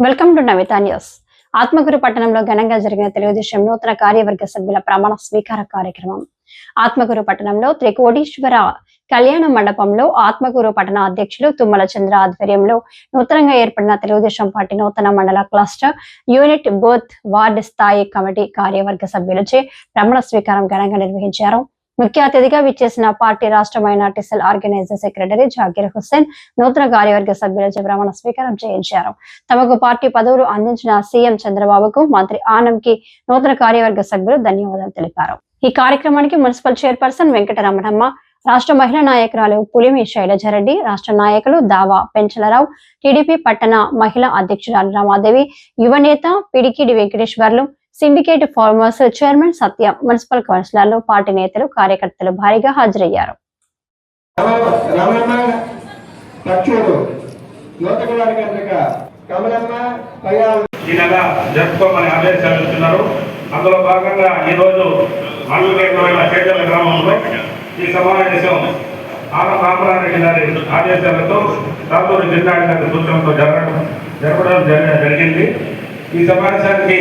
Welcome to Namita news. Atmakur పట్టణంలో ఘనంగా జరిగిన తెలుగుదేశం నూతన కార్యవర్గ సభ్యుల ప్రమాణ స్వీకార కార్యక్రమం. ఆత్మకూరు పట్టణంలో త్రికోటీశ్వర కళ్యాణ మండపంలో ఆత్మకూరు పట్టణ అధ్యక్షులు తుమ్మల చంద్ర ఆధ్వర్యంలో నూతనంగా ఏర్పడిన తెలుగుదేశం పార్టీ నూతన మండల క్లస్టర్ యూనిట్ బూత్ వార్డు స్థాయి కమిటీ కార్యవర్గ సభ్యులచే ప్రమాణ స్వీకారం ఘనంగా నిర్వహించారు. ముఖ్య అతిథిగా విచ్చేసిన పార్టీ రాష్ట్ర minority cell organiser secretary Zakir Hussain నూతన కార్యవర్గ సభ్యులచే ప్రమాణ స్వీకారం చేయించారు. తమకు పార్టీ పదవులు అందించిన సీఎం చంద్రబాబుకు, మంత్రి ఆనంకి నూతన కార్యవర్గ సభ్యులు ధన్యవాదాలు తెలిపారు. ఈ కార్యక్రమానికి మున్సిపల్ చైర్పర్సన్ వెంకటరమణమ్మ, రాష్ట్ర మహిళా నాయకురాలు పులిమి శైలజారెడ్డి, రాష్ట్ర నాయకులు దావా పెంచలరావు, టీడీపీ పట్టణ మహిళా అధ్యక్షురాలు రమాదేవి, యువనేత పిడికిడి వెంకటేశ్వర్లు, సిండికేట్ ఫార్మర్స్ చైర్మన్ సత్యం, మున్సిపల్ కౌన్సిలర్లు, పార్టీ నేతలు, కార్యకర్తలు భారీగా హాజరయ్యారు. అందులో భాగంగా ఈరోజు గ్రామంలో ఈ సమావేశం రామరారెడ్డి గారి ఆదేశాలతో తాతూరు జిల్లా గారి సూచనలతో జరపడం జరిగింది. ఈ సమావేశానికి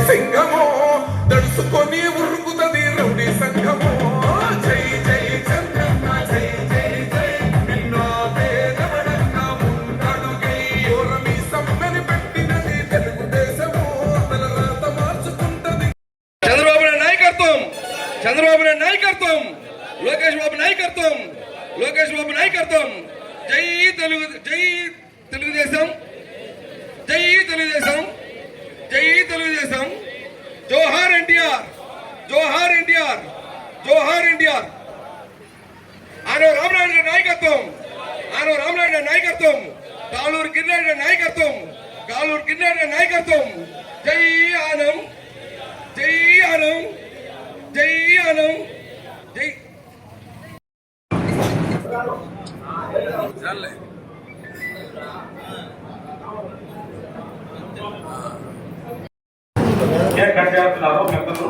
సింగమో దడుచుకొని ఉరుకుతుంది రౌడీ సంఘమో. జై జై చంద్రన్న జై జై జై నిన్నో పేదవడన్న ముందడుగై ఓరమి సమ్మెని పెట్టినది తెలుగుదేశము తన రాత మార్చుకుంటది. చంద్రబాబు నాయకత్వం, చంద్రబాబు నాయకత్వం, లోకేష్ బాబు నాయకత్వం, లోకేష్ బాబు నాయకత్వం. జై తెలుగుదేశం, జై తెలుగుదేశం, జై తెలుగుదేశం. జోహార్ ఎన్టీఆర్, జోహార్ ఎన్టీఆర్, జోహార్ ఎన్టీఆర్. ఆనో రామనాయుడు నాయకత్వం, ఆనో రామనాయుడు నాయకత్వం, కాలూరు గిరినాయుడు నాయకత్వం, కాలూరు గిరినాయుడు నాయకత్వం. జై ఆనం, జై ఆనం, జై ఆనం, జై కట్ చేస్తున్నారు పెద్దలు.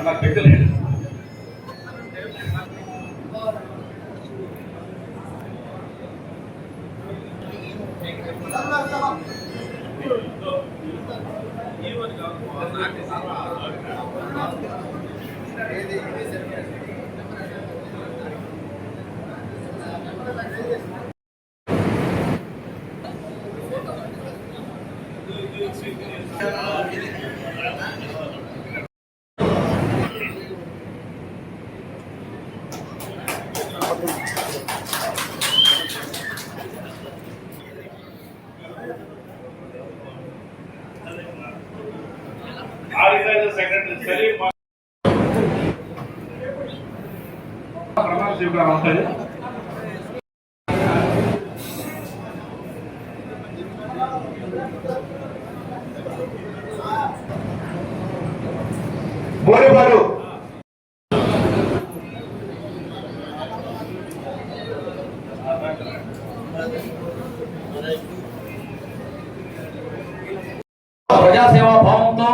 అలా పెద్దలేదు. సెక్రటరీ ప్రమాణ స్వీకారం అవుతుంది. గోడెవారు ప్రజాసేవా భావంతో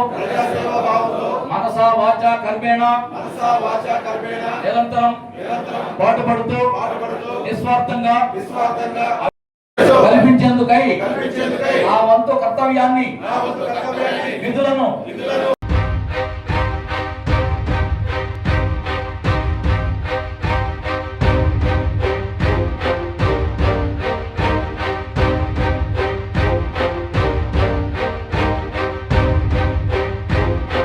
మనసా వాచా కర్మేణ నిరంతరం పాటుపడుతూ నిస్వార్థంగా కల్పించేందుకై ఆ వంతు కర్తవ్యాన్ని విధులను